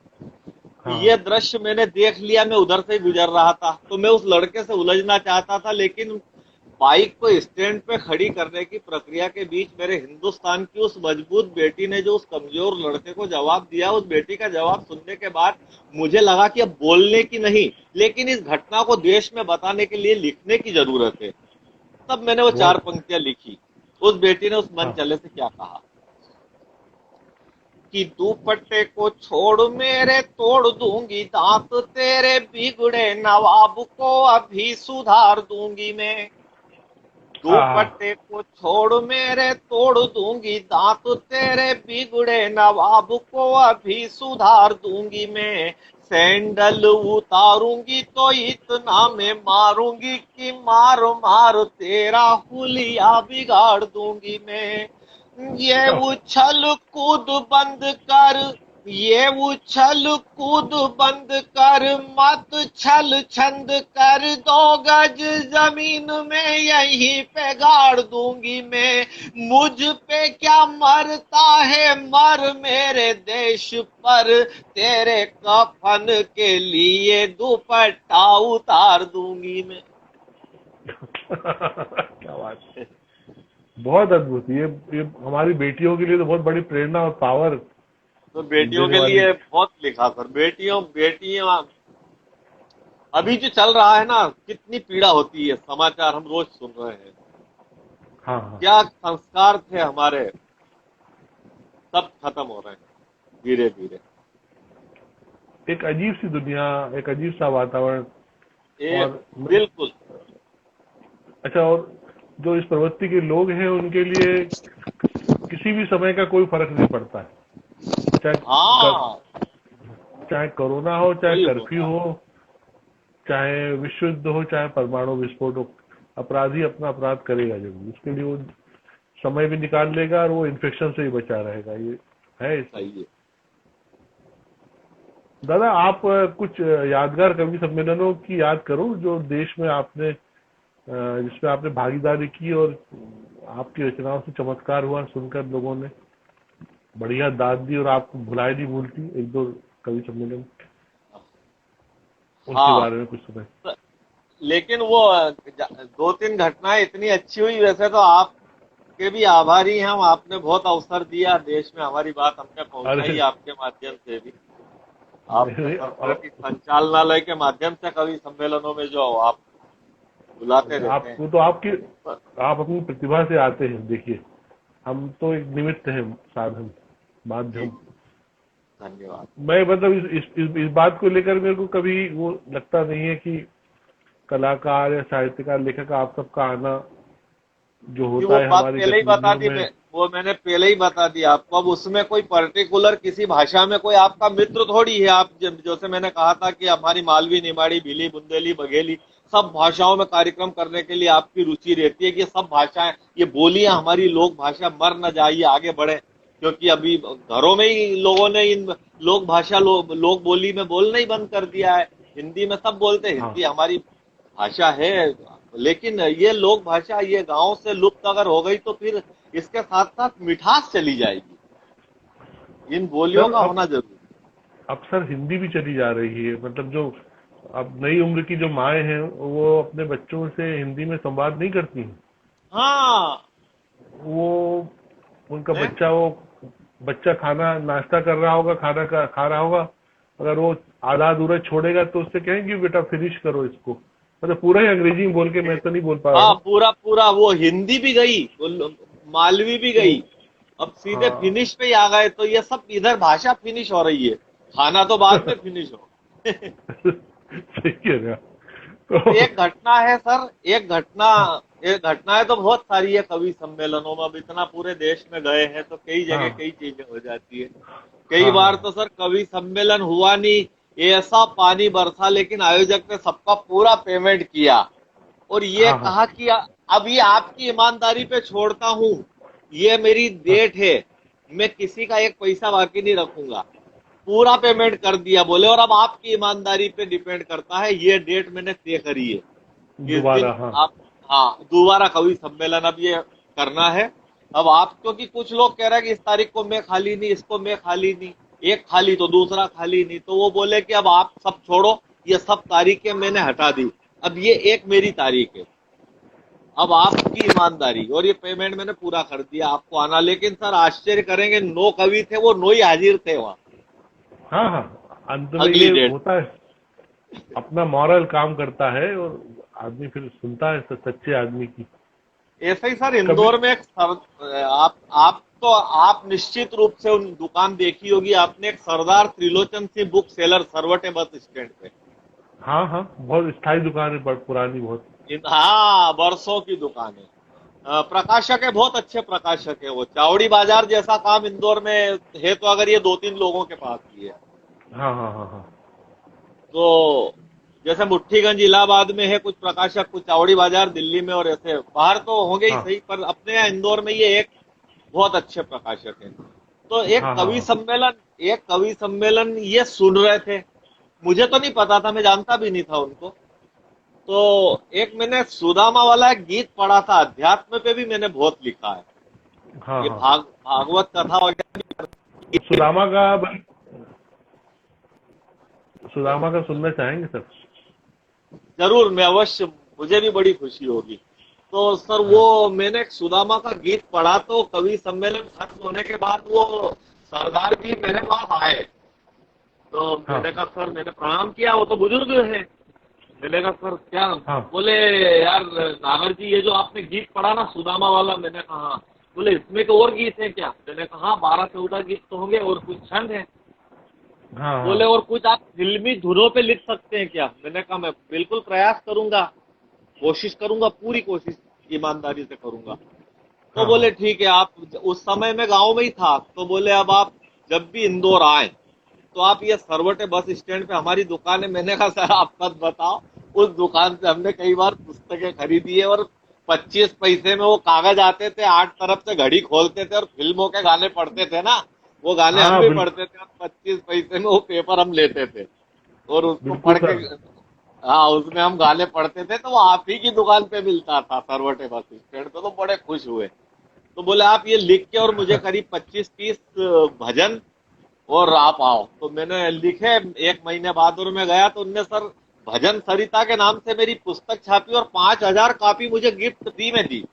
हाँ ये दृश्य मैंने देख लिया, मैं उधर से गुजर रहा था तो मैं उस लड़के से उलझना चाहता था, लेकिन बाइक को स्टैंड पे खड़ी करने की प्रक्रिया के बीच मेरे हिंदुस्तान की उस मजबूत बेटी ने जो उस कमजोर लड़के को जवाब दिया, उस बेटी का जवाब सुनने के बाद मुझे लगा कि अब बोलने की नहीं, लेकिन इस घटना को देश में बताने के लिए लिखने की जरूरत है। तब मैंने वो 4 बहुत। पंक्तियां लिखी। उस बेटी ने उस मन हाँ चले से क्या कहा कि दुपट्टे को छोड़ मेरे तोड़ दूंगी दांत तेरे बिगड़े नवाब को अभी सुधार दूंगी मैं। हाँ दुपट्टे को छोड़ मेरे तोड़ दूंगी दांत तेरे बिगड़े नवाब को अभी सुधार दूंगी मैं। सैंडल उतारूंगी तो इतना मैं मारूंगी कि मार मार तेरा हुलिया बिगाड़ दूंगी मैं। ये हाँ। उछल कूद बंद कर, ये उछल कूद बंद कर, मत छल छंद कर, 2 गज जमीन में यहीं पे गाड़ दूंगी मैं। मुझ पे क्या मरता है मर मेरे देश पर, तेरे कफन के लिए दुपट्टा उतार दूंगी मैं। क्या बात, बहुत अद्भुत। ये हमारी बेटियों के लिए तो बहुत बड़ी प्रेरणा और पावर तो बेटियों देने के वाली। लिए बहुत लिखा सर। बेटियों बेटियां अभी जो चल रहा है ना, कितनी पीड़ा होती है, समाचार हम रोज सुन रहे हैं। हाँ हाँ, क्या संस्कार थे हमारे, सब खत्म हो रहे हैं धीरे धीरे। एक अजीब सी दुनिया, एक अजीब सा वातावरण। ये और बिल्कुल। अच्छा, और जो इस प्रवृत्ति के लोग हैं उनके लिए किसी भी समय का कोई फर्क नहीं पड़ता है, चाहे कर, हाँ, चाहे कोरोना हो, चाहे वही कर्फ्यू होता है। हो, चाहे विश्व युद्ध हो, चाहे परमाणु विस्फोट हो, अपराधी अपना अपराध करेगा जरूर। उसके लिए वो समय भी निकाल लेगा और वो इन्फेक्शन से ही बचा रहेगा। ये है इसमें। सही है। दादा, आप कुछ यादगार कवि सम्मेलनों की याद करो जो देश में आपने, जिसमें आपने भागीदारी की और आपकी रचनाओं से चमत्कार हुआ, सुनकर लोगों ने बढ़िया दाद दी और आपको भुलाए नहीं भूलती। 1-2 कवि सम्मेलन, उनके हाँ, बारे में कुछ सुनाए। लेकिन वो 2-3 घटनाएं इतनी अच्छी हुई। वैसे तो आपके भी आभारी हैं हम, आपने बहुत अवसर दिया देश में, हमारी बात हमने पहुंचाई अरे आपके माध्यम से भी। आपने संस्कृति संचालनालय के माध्यम से कवि सम्मेलनों में जो आप बुलाते रहते हैं। आपको तो आप अपनी प्रतिभा से आते हैं। देखिए, हम तो एक निमित्त हैं, साधन, जी माध्यम। जी, धन्यवाद। मैं मतलब इस बात को लेकर मेरे को कभी वो लगता नहीं है कि कलाकार या साहित्यकार, लेखक, आप सबका आना जो कि होता वो है बात हमारी पहले ही बता गतिविधियों दी, में। वो मैंने पहले ही बता दिया आपको। अब उसमें कोई पर्टिकुलर किसी भाषा में कोई आपका मित्र थोड़ी है। आप जैसे मैंने कहा था कि हमारी मालवी, निमाड़ी, भीली, बुंदेली, बघेली सब भाषाओं में कार्यक्रम करने के लिए आपकी रुचि रहती है कि ये सब भाषाएं, ये बोलियां हमारी लोक भाषा मर न जाए, आगे बढ़े, क्योंकि अभी घरों में ही लोगों ने इन लोक भाषा लोक बोली में बोलना ही बंद कर दिया है। हिंदी में सब बोलते हैं, हाँ हिंदी हमारी भाषा है, लेकिन ये लोक भाषा ये गांव से लुप्त अगर हो गई तो फिर इसके साथ साथ मिठास चली जाएगी। इन बोलियों सर, का होना जरूरी। अब सर हिंदी भी चली जा रही है। मतलब जो अब नई उम्र की जो माएँ हैं वो अपने बच्चों से हिंदी में संवाद नहीं करती हैं। हाँ वो उनका है? बच्चा खाना नाश्ता कर रहा होगा, खा रहा होगा, अगर वो आधा अधूरा छोड़ेगा तो उससे कहेंगे बेटा फिनिश करो इसको। मतलब पूरा ही अंग्रेजी में बोल के, मैं तो नहीं बोल पा रहा हाँ हूँ। पूरा पूरा वो हिंदी भी गई, वो मालवी भी तो गई, अब सीधे हाँ फिनिश पे ही आ गए। तो ये सब इधर भाषा फिनिश हो रही है, खाना तो बाद में फिनिश हो। सही कह रहे हैं आप। तो एक घटना है सर, एक घटना है तो बहुत सारी है कवि सम्मेलनों में। अब इतना पूरे देश में गए हैं तो कई जगह हाँ कई चीजें हो जाती है। कई हाँ बार हाँ तो सर कवि सम्मेलन हुआ नहीं, ऐसा पानी बरसा, लेकिन आयोजक ने सबका पूरा पेमेंट किया और ये हाँ हाँ कहा कि अब ये आपकी ईमानदारी पे छोड़ता हूँ, ये मेरी हाँ डेट है, मैं किसी का एक पैसा बाकी नहीं रखूंगा। पूरा पेमेंट कर दिया, बोले और अब आपकी ईमानदारी पे डिपेंड करता है, ये डेट मैंने तय करी है, इस दोबारा दिन हाँ आप, हाँ दोबारा कवि सम्मेलन अब ये करना है। अब आप, क्योंकि कुछ लोग कह रहे हैं कि इस तारीख को मैं खाली नहीं, इसको मैं खाली नहीं, एक खाली तो दूसरा खाली नहीं, तो वो बोले कि अब आप सब छोड़ो, ये सब तारीखें मैंने हटा दी, अब ये एक मेरी तारीख है, अब आपकी ईमानदारी, और ये पेमेंट मैंने पूरा कर दिया, आपको आना। लेकिन सर आश्चर्य करेंगे, 9 कवि थे, वो 9 ही हाजिर थे वहां हाँ हाँ। अंत में अगली ये डेट। होता है, अपना मॉरल काम करता है और आदमी फिर सुनता है सच्चे आदमी की। ऐसे ही सर कभी इंदौर में एक आप तो आप निश्चित रूप से उन दुकान देखी होगी आपने, एक Sardar Trilochan Singh book seller Sarwate bus stand पे। हाँ हाँ, बहुत स्थायी दुकान है, पुरानी बहुत। हाँ बरसों की दुकान है। प्रकाशक है, बहुत अच्छे प्रकाशक है वो। चावड़ी बाजार जैसा काम इंदौर में है तो अगर ये 2-3 लोगों के पास ही है। हाँ हाँ हाँ हाँ तो जैसे मुट्ठीगंज इलाहाबाद में है कुछ प्रकाशक, कुछ चावड़ी बाजार दिल्ली में, और ऐसे बाहर तो होंगे ही हाँ सही, पर अपने यहाँ इंदौर में ये एक बहुत अच्छे प्रकाशक हैं। तो हाँ हाँ हाँ एक कवि सम्मेलन ये सुन रहे थे, मुझे तो नहीं पता था, मैं जानता भी नहीं था उनको। तो एक मैंने सुदामा वाला एक गीत पढ़ा था, अध्यात्म पे भी मैंने बहुत लिखा है, हाँ ये हाँ। भागवत कथा वगैरह। सुदामा का सुदामा का सुनना चाहेंगे सर? जरूर, मैं अवश्य, मुझे भी बड़ी खुशी होगी। तो सर हाँ वो मैंने एक सुदामा का गीत पढ़ा, तो कवि सम्मेलन खत्म होने के बाद वो सरदार जी मेरे पास आए, तो हाँ मैंने कहा सर, मैंने प्रणाम किया, वो तो बुजुर्ग है। मैंने कहा सर क्या? हाँ बोले यार नागर जी, ये जो आपने गीत पढ़ा ना सुदामा वाला, मैंने कहा हाँ। बोले इसमें तो और गीत है क्या? मैंने कहा हाँ 12-14 गीत तो होंगे और कुछ छंद है। हाँ हाँ बोले और कुछ आप फिल्मी धुनों पे लिख सकते हैं क्या? मैंने कहा मैं बिल्कुल प्रयास करूंगा, कोशिश करूंगा, पूरी कोशिश ईमानदारी से करूंगा। तो हाँ बोले हाँ ठीक है, आप, उस समय मैं गांव में ही था, तो बोले अब आप जब भी इंदौर आए तो आप ये सरवटे बस स्टैंड पे हमारी दुकान है। मैंने कहा सर आप मत बताओ, उस दुकान से हमने कई बार पुस्तकें खरीदी है, और 25 पैसे में वो कागज आते थे, 8 तरफ से घड़ी खोलते थे और फिल्मों के गाने पढ़ते थे ना, वो गाने हम हाँ, भी बिल्कुल पढ़ते थे, और 25 पैसे में वो पेपर हम लेते थे और उसको बिल्कुल पढ़ के, सर। हाँ उसमें हम गाने पढ़ते थे। तो वो आप ही की दुकान पे मिलता था सरवटे बस स्टैंड पे, तो बड़े खुश हुए। तो बोले आप ये लिख के और मुझे करीब 25-30 भजन, और आप आओ। तो मैंने लिखे, 1 महीने बहादुर में गया तो उनने सर भजन सरिता के नाम से मेरी पुस्तक छापी और 5,000 कॉपी मुझे गिफ्ट फ्री में दी,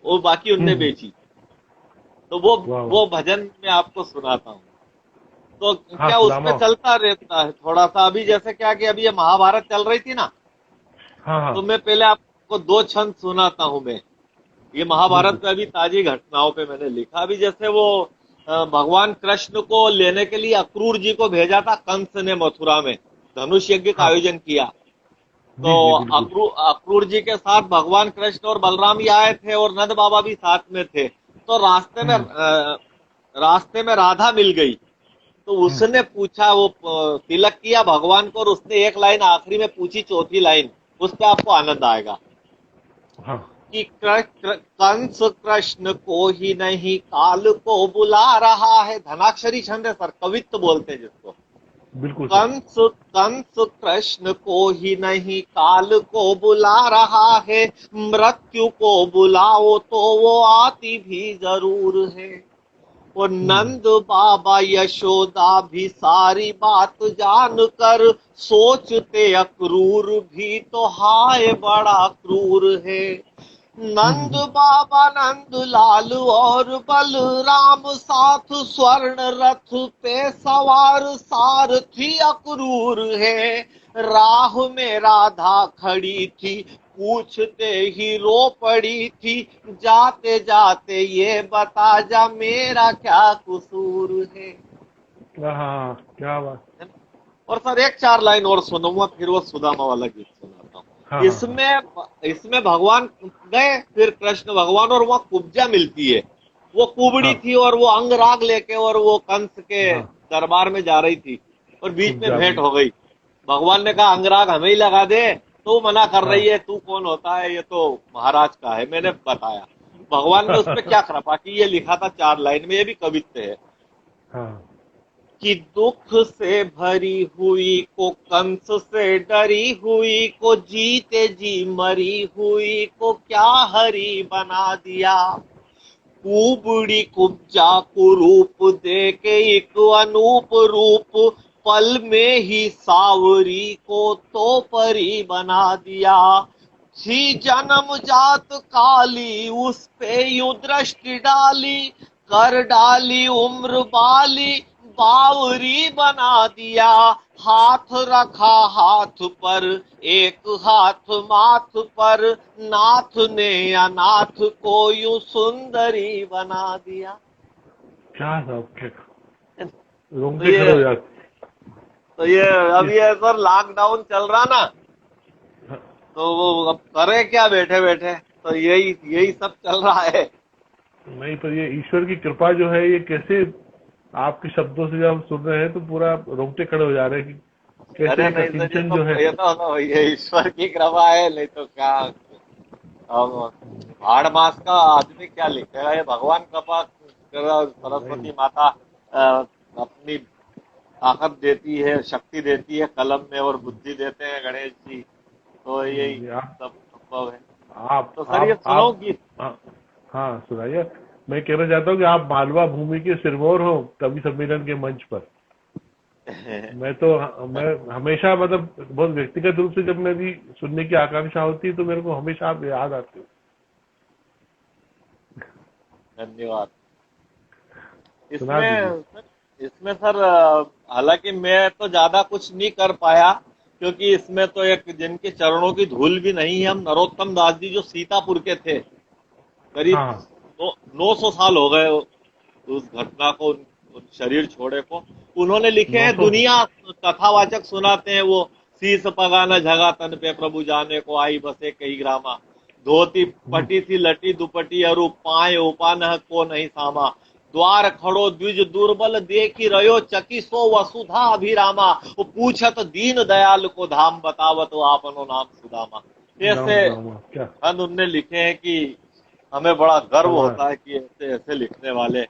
वो बाकी उनने हम्म। बेची। तो वो वाह वाह। वो भजन मैं आपको सुनाता हूँ। तो हाँ क्या उसमें सुदामा। चलता रहता है थोड़ा सा, अभी जैसे क्या कि अभी ये महाभारत चल रही थी ना, हाँ हाँ तो मैं पहले आपको 2 छंद सुनाता हूँ मैं। ये महाभारत बिल्कुल। में अभी ताजी घटनाओं पे मैंने लिखा। अभी जैसे वो भगवान कृष्ण को लेने के लिए अक्रूर जी को भेजा था कंस ने मथुरा में, धनुष यज्ञ का हाँ आयोजन किया। तो जी जी बिल्कुल। अक्रूर जी के साथ भगवान कृष्ण और बलराम ही आए थे, और नंद बाबा भी साथ में थे। तो हम्म रास्ते में राधा मिल गई, तो हम्म उसने पूछा, वो तिलक किया भगवान को, और उसने एक लाइन आखिरी में पूछी, चौथी लाइन, उस पे आपको आनंद आएगा हाँ कि कंस कृष्ण को ही नहीं काल को बुला रहा है। धनाक्षरी छंद है सर, कवित्व बोलते हैं जिसको। बिल्कुल सर। कंस कंस कृष्ण को ही नहीं काल को बुला रहा है, मृत्यु को बुलाओ तो वो आती भी जरूर है। और नंद बाबा यशोदा भी सारी बात जानकर सोचते अक्रूर भी तो हाय बड़ा क्रूर है। नंद बाबा नंद लाल और बलराम साथ स्वर्ण रथ पे सवार सारथी अक्रूर है। राह में राधा खड़ी थी पूछते ही रो पड़ी थी, जाते जाते ये बता जा मेरा क्या कसूर है। हाँ क्या बात। और सर एक चार लाइन और सुनूंगा, फिर वो सुदामा वाला गीत सुनाता हूँ। हाँ इसमें भगवान गए, फिर कृष्ण भगवान, और वहाँ कुब्जा मिलती है। वो कुबड़ी हाँ थी और वो अंगराग लेके और वो कंस के हाँ। दरबार में जा रही थी, और बीच में कुब्जा भेंट भी। हो गई। भगवान ने कहा अंगराग हमें ही लगा दे, तो मना कर हाँ रही है, तू कौन होता है, ये तो महाराज का है। मैंने बताया, भगवान ने उसमें क्या कृपा की, ये लिखा था 4 लाइन में, ये भी कवित्व है हाँ कि दुख से भरी हुई को कंस से डरी हुई को जीते जी मरी हुई को क्या हरी बना दिया। कुबड़ी कुब्जा को रूप दे के एक अनूप रूप, पल में ही सावरी को तो परी बना दिया। थी जन्म जात काली उस पे यूं दृष्टि डाली, कर डाली उम्र बाली बावरी बना दिया। हाथ रखा हाथ पर एक हाथ माथ पर, नाथ ने अनाथ को यूं सुंदरी बना दिया। क्या साहब, क्या तो रोंगटे खड़े हो जाते। तो ये अब ये सर लॉकडाउन चल रहा ना, तो वो अब करे क्या बैठे बैठे, तो यही यही सब चल रहा है। नहीं, पर ये ईश्वर की कृपा जो है, ये कैसे आपके शब्दों से जब हम सुन रहे हैं तो पूरा रोंगटे खड़े हो जा रहे हैं कि कैसे अरे एक नहीं सर, अकिंचन जो है। ये तो ये ईश्वर की कृपा है, नहीं तो क्या। अब भाड़ मास का आदमी क्या लिखेगा, ये भगवान कृपा सरस्वती माता अपनी ताकत देती है, शक्ति देती है कलम में, और बुद्धि देते हैं गणेश जी, तो यही आप सब संभव है। आप तो सर ये सुनो गीत। हाँ हाँ, सुनाइए। मैं कहना चाहता हूँ कि आप मालवा भूमि के सिरमौर हो कवि सम्मेलन के मंच पर। मैं हमेशा, मतलब बहुत व्यक्तिगत रूप से जब मेरी सुनने की आकांक्षा होती है तो मेरे को हमेशा आप याद आते हो। धन्यवाद। सुना दीजिए। इसमें सर हालांकि मैं तो ज्यादा कुछ नहीं कर पाया, क्योंकि इसमें तो एक जिनके चरणों की धूल भी नहीं है, हम नरोत्तम दास जी जो सीतापुर के थे, करीब हाँ 900 साल हो गए उस घटना को, उन शरीर छोड़े को। उन्होंने लिखे हैं, 900। दुनिया कथावाचक सुनाते हैं वो, शीस पगाना झगा तन पे प्रभु जाने को आई बसे कई ग्रामा, धोती पटी थी लटी दुपटी अरु पाए उपान को नहीं सामा, द्वार खड़ो द्विज दुर्बल देखी रयो चकी सो वसुधा अभिरामा, वो पूछत दीन दयाल को धाम बतावत वो आपनो नाम सुदामा। ऐसे क्या उनने लिखे हैं कि हमें बड़ा गर्व कमाल। होता है कि ऐसे ऐसे लिखने वाले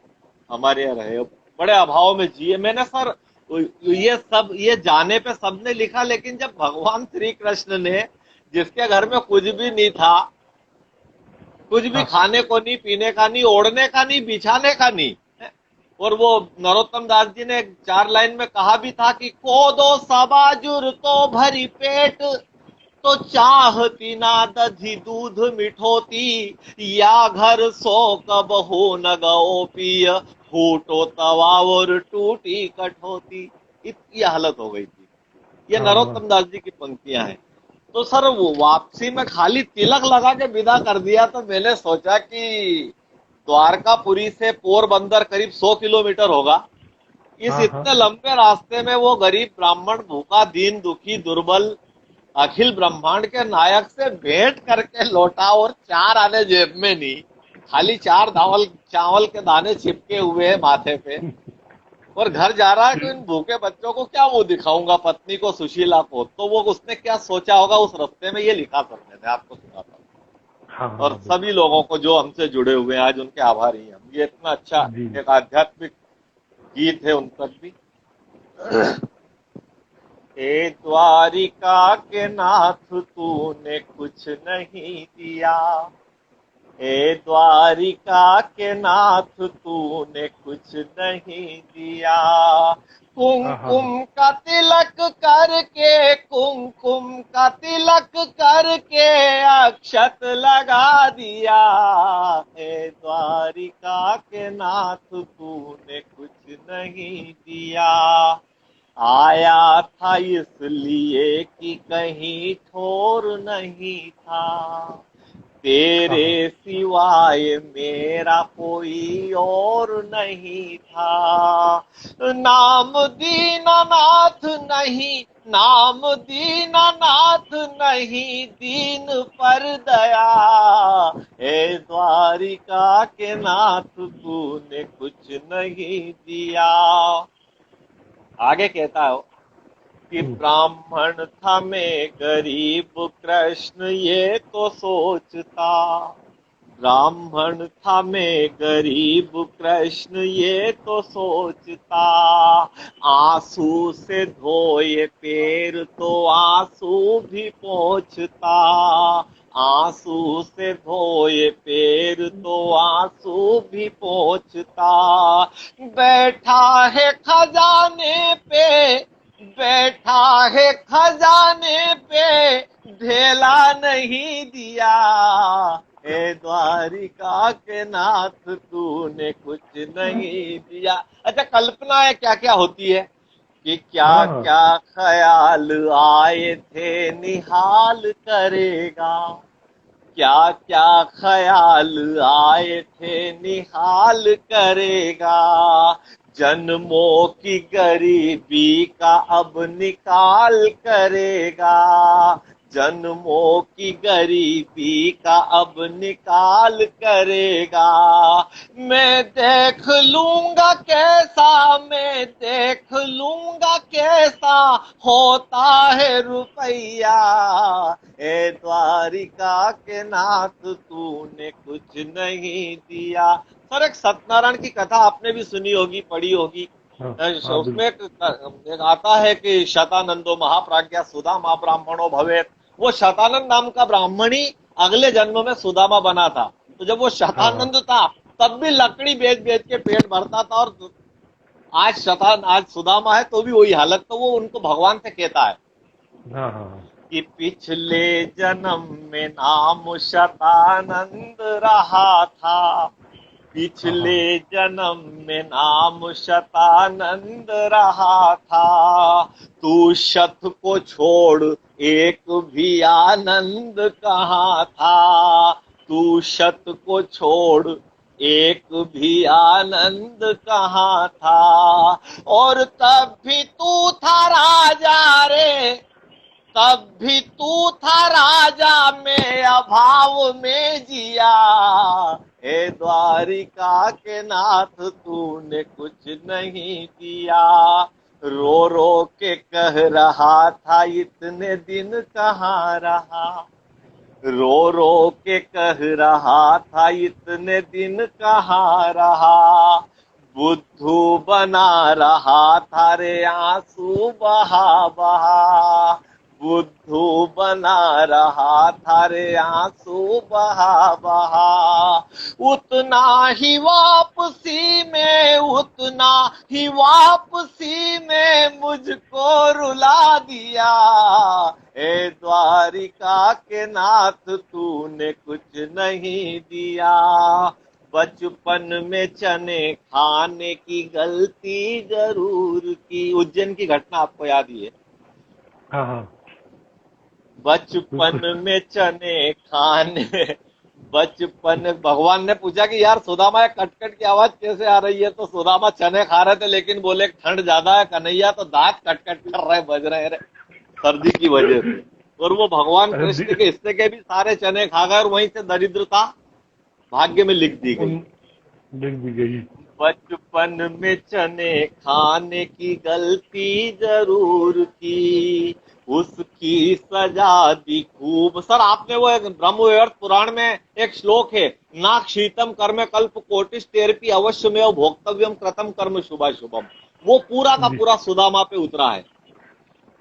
हमारे यहाँ रहे। बड़े अभाव में जिए। मैंने सर ये जाने पे सबने लिखा, लेकिन जब भगवान श्री कृष्ण ने, जिसके घर में कुछ भी नहीं था, कुछ भी हाँ खाने को नहीं, पीने का नहीं, ओढ़ने का नहीं, बिछाने का नहीं, और वो नरोत्तम दास जी ने 4 लाइन में कहा भी था कि कोदो सबाजुर तो भरी पेट, तो चाहती ना दधी दूध मिठोती, या घर सो कब हो न गओ पिय, फूटो तवा और टूटी कठोती। इतनी हालत हो गई थी। ये हाँ हाँ। नरोत्तम दास जी की पंक्तियां हैं। तो सर वो वापसी में खाली तिलक लगा के विदा कर दिया, तो मैंने सोचा कि द्वारकापुरी से पोरबंदर करीब 100 किलोमीटर होगा। इस हाँ हाँ। इतने लंबे रास्ते में वो गरीब ब्राह्मण, भूखा, दीन दुखी, दुर्बल, अखिल ब्रह्मांड के नायक से भेंट करके लौटा, और 4 आने जेब में नहीं, खाली 4 चावल के दाने चिपके हुए हैं माथे पे। और घर जा रहा है तो इन भूखे बच्चों को क्या वो दिखाऊंगा, पत्नी को, सुशीला को, तो वो उसने क्या सोचा होगा उस रास्ते में, ये लिखा सबने, मैं आपको सुनाता हूँ। हाँ और हाँ सभी लोगों को जो हमसे जुड़े हुए हैं आज उनके आभारी हैं हम। ये इतना अच्छा जी एक आध्यात्मिक गीत है उन तक भी। हे द्वारिका के नाथ तूने कुछ नहीं दिया, हे द्वारिका के नाथ तूने कुछ नहीं दिया। हाँ हाँ कुमकुम का तिलक करके, कुमकुम का तिलक करके अक्षत लगा दिया, हे द्वारिका के नाथ तूने कुछ नहीं दिया। आया था इसलिए कि कहीं ठोर नहीं था, हाँ हाँ तेरे सिवाय मेरा कोई और नहीं था। नाम दीनानाथ नहीं, नाम दीनानाथ नहीं, दीन पर दया, हे द्वारिका के नाथ तूने कुछ नहीं दिया। आगे कहता है कि ब्राह्मण था मैं गरीब कृष्ण ये तो सोचता, ब्राह्मण था मैं गरीब कृष्ण ये तो सोचता। आंसू से धोए पैर तो आंसू भी पोंछता, आंसू से धोए पैर तो आंसू भी पोंछता। बैठा है खजाने पे, बैठा है खजाने पे, ढेला नहीं दिया, हे द्वारिका के नाथ तूने कुछ नहीं दिया। अच्छा, कल्पना क्या क्या होती है कि क्या हाँ हाँ क्या ख्याल आए थे निहाल करेगा, क्या क्या ख्याल आए थे निहाल करेगा। जन्मों की गरीबी का अब निकाल करेगा, जन्मों की गरीबी का अब निकाल करेगा। मैं देख लूंगा कैसा, मैं देख लूंगा कैसा होता है रुपैया, हे द्वारिका के नाथ तूने कुछ नहीं दिया। सर, एक सत्यनारायण की कथा आपने भी सुनी होगी, पढ़ी होगी। हाँ हाँ उसमें एक आता है कि शतानंदो महाप्राज्ञा सुदामा ब्राह्मणो भवेत। वो शतानंद नाम का ब्राह्मण ही अगले जन्म में सुदामा बना था। तो जब वो हाँ हाँ शतानंद था तब भी लकड़ी बेच बेच के पेट भरता था, और आज सुदामा है तो भी वही हालत। तो वो उनको भगवान से कहता है हाँ हाँ कि पिछले जन्म में नाम शतानंद रहा था, पिछले जन्म में नाम शतानंद रहा था। तू शत को छोड़ एक भी आनंद कहाँ था, तू शत को छोड़ एक भी आनंद कहाँ था। और तब भी तू था राजा रे, तब भी तू था राजा, में अभाव में जिया, हे द्वारिका के नाथ तूने कुछ नहीं दिया। रो रो के कह रहा था इतने दिन कहाँ रहा, रो रो के कह रहा था इतने दिन कहाँ रहा। बुद्धू बना रहा था रे आंसू बहा बहा, बुद्धू बना रहा था रे आंसू बहा बहा। उतना ही वापसी में, उतना ही वापसी में मुझको रुला दिया, हे द्वारिका के नाथ तूने कुछ नहीं दिया। बचपन में चने खाने की गलती जरूर की। उज्जैन की घटना आपको याद ही है। हाँ हाँ बचपन बिल्कुल में चने खाने, बचपन, भगवान ने पूछा कि यार सुदामा कटकट की आवाज कैसे आ रही है, तो सुदामा चने खा रहे थे लेकिन बोले ठंड ज्यादा है कन्हैया, तो दांत कटकट कर रहे, बज रहे रे सर्दी की वजह से। और वो भगवान कृष्ण के हिस्से के भी सारे चने खा गए, और वहीं से दरिद्रता भाग्य में लिख दी गई। लिख दी गई। बचपन में चने खाने की गलती जरूर की, उसकी सजा दी खूब। सर आपने वो एक ब्रह्मवैवर्त पुराण में एक श्लोक है, नाक्षितम कर्म कल्प कोटिस्तेरपि अवश्यमेव भोक्तव्यम कृतम कर्म शुभाशुभम, वो पूरा का जी। पूरा सुदामा पे उतरा है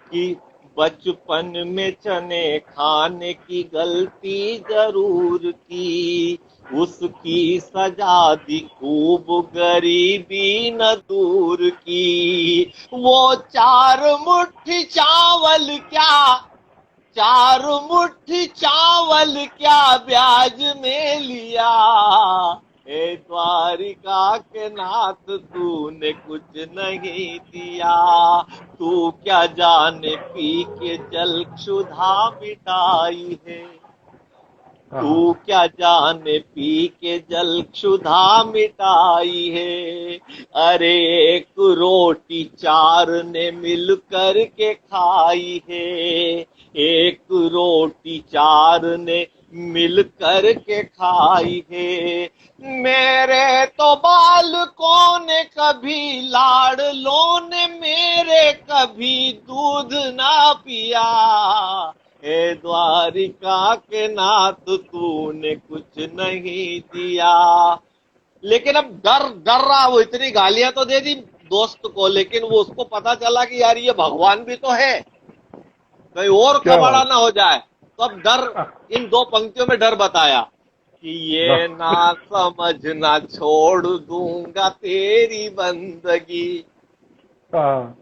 कि बचपन में चने खाने की गलती जरूर की, उसकी सजा दी खूब गरीबी न दूर की। वो चार मुट्ठी चावल क्या, चार मुट्ठी चावल क्या ब्याज में लिया, हे द्वारिका के नाथ तूने कुछ नहीं दिया। तू क्या जाने पी के जल क्षुधा मिटाई है, तू हाँ क्या जाने पी के जल क्षुधा मिटाई है। अरे एक रोटी चार ने मिल कर के खाई है, एक रोटी चार ने मिल कर के खाई है। मेरे तो बालकों ने कभी, लाडलों ने मेरे कभी दूध ना पिया, हे द्वारिका के नाथ तूने कुछ नहीं दिया। लेकिन अब डर डर रहा, वो इतनी गालियां तो दे दी दोस्त को, लेकिन वो उसको पता चला कि यार ये भगवान भी तो है, कहीं और क्या कबाड़ा बात। ना हो जाए। तो अब डर, इन दो पंक्तियों में डर बताया कि ये वाह। ना समझना छोड़ दूंगा तेरी बंदगी, हाँ,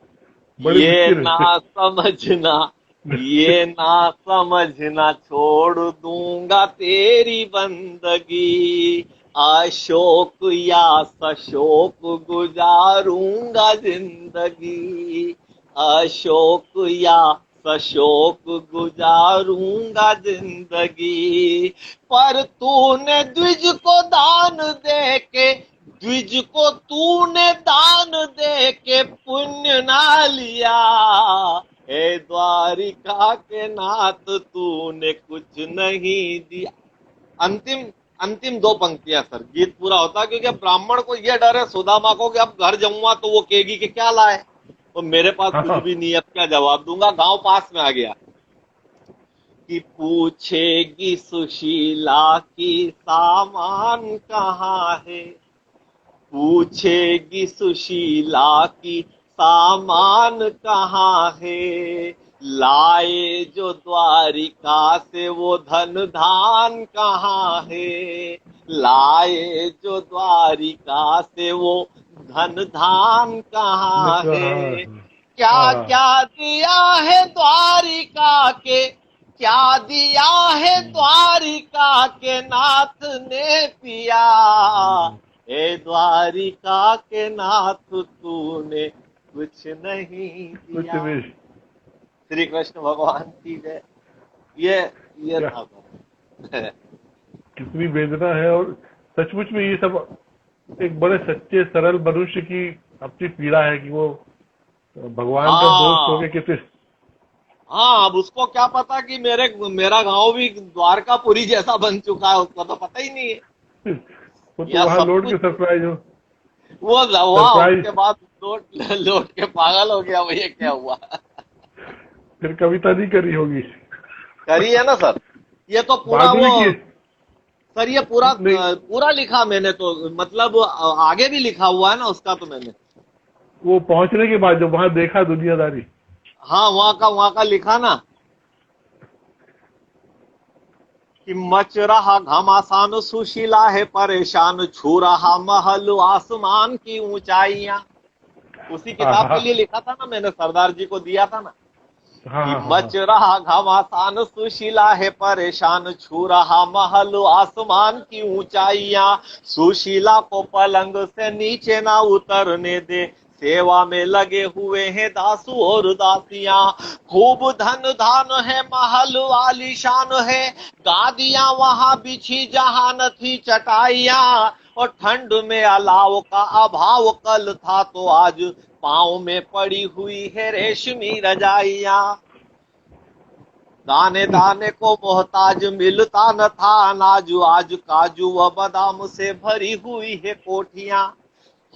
बड़ी ये मुश्किल ना है। समझना, ये ना समझना छोड़ दूंगा तेरी बंदगी, अशोक या सशोक गुजारूंगा जिंदगी, अशोक या सशोक गुजारूंगा जिंदगी। पर तूने द्विज को दान दे के, द्विज को तूने दान दे के पुण्य ना लिया, हे द्वारिका के नाथ तूने कुछ नहीं दिया। अंतिम अंतिम दो पंक्तियां सर, गीत पूरा होता है, क्योंकि अब ब्राह्मण को यह डर है सुदामा को कि अब घर जाऊंगा तो वो कहेगी कि क्या लाए, तो मेरे पास हाँ कुछ हाँ। भी नहीं है, अब क्या जवाब दूंगा। गांव पास में आ गया कि पूछेगी सुशीला की सामान कहाँ है, पूछेगी सुशीला की सामान कहाँ है, लाए जो द्वारिका से वो धन धान कहाँ है, लाए जो द्वारिका से वो धन धान कहाँ हाँ है। क्या हाँ। क्या दिया है द्वारिका के, क्या दिया है द्वारिका के नाथ ने पिया, हे द्वारिका के नाथ तूने कुछ नहीं कुछ दिया। भी। श्री कृष्ण भगवान की जय। ये क्या था सर। कितनी वेदना है, और सचमुच में ये सब एक बड़े सच्चे सरल मनुष्य की अपनी पीड़ा है कि वो भगवान का दोस्त हो हाँ गए कितने। हाँ, अब उसको क्या पता कि मेरा गांव भी द्वारकापुरी जैसा बन चुका है, उसको तो पता ही नहीं है। वो तो या वहां सब लौट के कुछ सरप्राइज हो। वो हुआ, सरप्राइज। उसके बाद लौट लौट के पागल हो गया, भैया क्या हुआ। फिर कविता नहीं करी होगी। करी है ना सर, ये तो पूरा बाद वो, में की। सर ये पूरा नहीं, पूरा लिखा मैंने तो, मतलब आगे भी लिखा हुआ है ना उसका तो मैंने। वो पहुंचने के बाद जब वहां देखा दुनियादारी। हाँ वहां का लिखा ना कि मच रहा घमासान सुशीला है परेशान, छू रहा महल आसमान की ऊंचाइयां। उसी हाँ किताब के हाँ लिए लिखा था ना मैंने, सरदार जी को दिया था ना हाँ कि हाँ हाँ मच रहा घमासान सुशीला है परेशान, छू रहा महल आसमान की ऊंचाइयां। सुशीला को पलंग से नीचे ना उतरने दे, सेवा में लगे हुए हैं दासू और दासियां। खूब धन धान है, महल आलीशान है, गादियां वहां बिछी जहां न थी चटाइयां। और ठंड में अलाव का अभाव कल था तो आज पांव में पड़ी हुई है रेशमी रजाइयां। दाने दाने को मोहताज मिलता न था अनाज, आज काजू व बादाम से भरी हुई है कोठियां।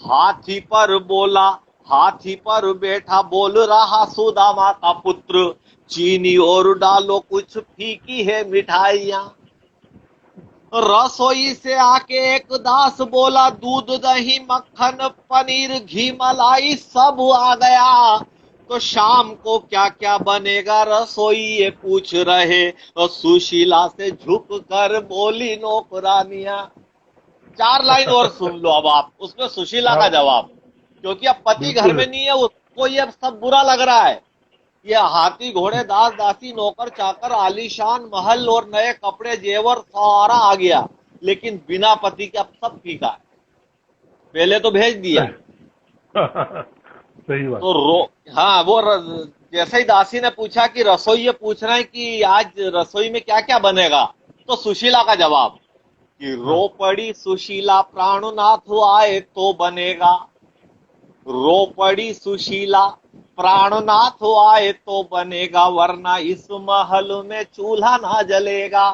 हाथी पर बोला, हाथी पर बैठा बोल रहा सुदामा का पुत्र, चीनी और डालो कुछ फीकी है मिठाइयां। रसोई से आके एक दास बोला, दूध दही मक्खन पनीर घी मलाई सब आ गया, तो शाम को क्या क्या बनेगा रसोई ये पूछ रहे। तो सुशीला से झुक कर बोली नौकरानियां। 4 लाइन और सुन लो अब आप, उसमें सुशीला का हाँ, जवाब, क्योंकि अब पति घर बिल्कुल। में नहीं है, उसको ये सब बुरा लग रहा है। ये हाथी घोड़े दास दासी नौकर चाकर आलीशान महल और नए कपड़े जेवर सारा आ गया, लेकिन बिना पति के अब सब फीका है। पहले तो भेज दिया सही सही बात। तो हाँ जैसे ही दासी ने पूछा कि रसोई, ये पूछ रहे हैं कि आज रसोई में क्या क्या बनेगा, तो सुशीला का जवाब कि हाँ, रो पड़ी सुशीला प्राणनाथ आए तो बनेगा, रो पड़ी सुशीला प्राणनाथ आए तो बनेगा, वरना इस महल में चूल्हा ना जलेगा।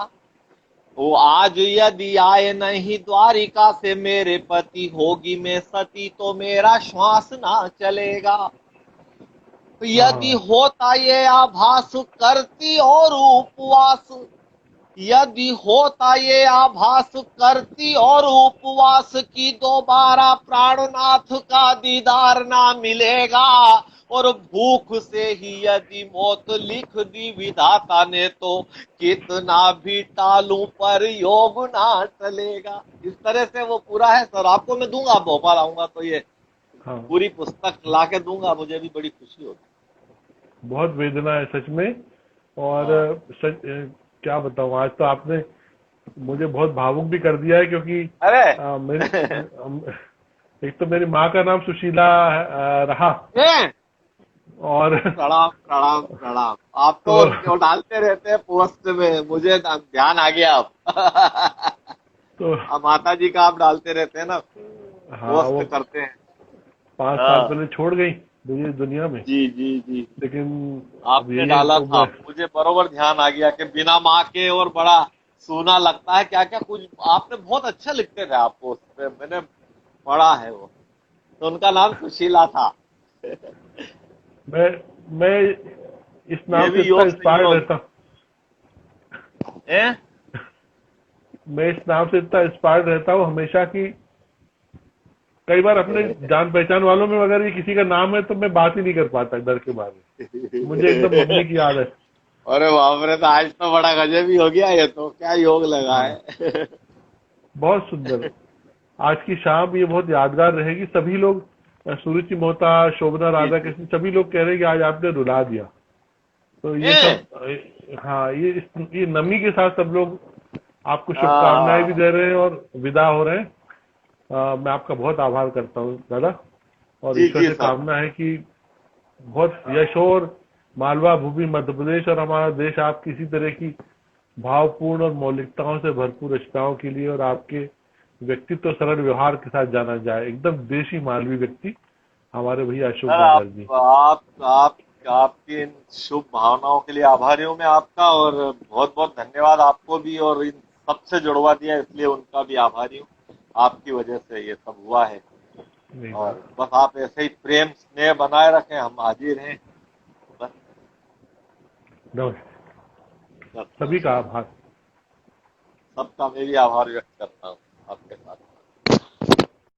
वो आज यदि आए नहीं द्वारिका से मेरे पति, होगी मैं सती तो मेरा श्वास ना चलेगा। यदि हाँ, होता ये आभास करती और उपवास, यदि होता ये आभास करती और उपवास की, दोबारा प्राणनाथ का दीदार ना मिलेगा। और भूख से ही यदि मौत लिख दी विधाता ने, तो कितना भी टालूं पर योग ना चलेगा। इस तरह से वो पूरा है सर, आपको मैं दूंगा, भोपाल आऊंगा तो ये हाँ। पूरी पुस्तक ला के दूंगा, मुझे भी बड़ी खुशी होगी। बहुत वेदना है सच में। और हाँ। क्या बताऊं, आज तो आपने मुझे बहुत भावुक भी कर दिया है, क्योंकि अरे मेरी एक तो मेरी माँ का नाम सुशीला रहा। और प्रणाम प्रणाम प्रणाम। आप तो तो उनके वो डालते रहते हैं पोस्ट में, मुझे ध्यान आ गया अब। तो अब माता जी का आप डालते रहते हैं ना, हाँ, वो पोस्ट करते हैं। 5 साल हाँ पहले छोड़ गई मुझे दुनिया में। जी जी जी। लेकिन अब आपने यही है डाला तो था, मुझे बरोबर ध्यान आ गया कि बिना माँ के और बड़ा सूना लगता है, क्या क्या कुछ आपने बहुत अच्छा लिखते थे आप पोस्ट पे, मैंने पढ़ा है वो। तो उनका नाम सुशीला था। मैं मैं इस ये नाम से भी इतना योग इंस्पायर्ड संयोग रहता हूँ। है। मैं इस नाम से इतना इंस्पायर्ड रहता हूँ हमेशा कि कई बार अपने जान पहचान वालों में अगर ये किसी का नाम है तो मैं बात ही नहीं कर पाता डर के मारे। मुझे एकदम मम्मी की याद है। अरे बाप रे, तो आज तो बड़ा गजब ही हो गया, ये तो क्या योग लगा हाँ, है। बहुत सुंदर। आज की शाम ये बहुत यादगार रहेगी। सभी लोग, सुरुचि मोहता, शोभना जी राधा जी। कृष्ण, सभी लोग कह रहे हैं कि आज आपने रुला दिया। तो ये सब, हैं? हाँ, ये नमी के साथ सब लोग आपको शुभकामनाएं भी हाँ दे रहे हैं और विदा हो रहे हैं। मैं आपका बहुत आभार करता हूँ दादा। और जी ईश्वर जी से सर। कामना है कि बहुत यश हो, और मालवा भूमि मध्य प्रदेश और हमारा देश आपकी इसी तरह की भावपूर्ण और मौलिकताओं से भरपूर रचनाओं के लिए, और आपके व्यक्तित्व सरल व्यवहार के साथ जाना जाए। एकदम देशी मालवी व्यक्ति हमारे भैया अशोक सर दादा जी। आपकी इन शुभ भावनाओं के लिए आभारी हूँ मैं आपका, और बहुत बहुत धन्यवाद आपको भी, और इन सबसे जुड़वा दिया इसलिए उनका भी आभारी हूँ। आपकी वजह से ये सब हुआ है। नहीं और दादा, बस आप ऐसे ही प्रेम स्नेह बनाए रखें, हम हाजिर हैं। बस नमस्ते। बस सभी का नमस्कार। आभार। सबका मैं भी आभार व्यक्त करता हूँ आपके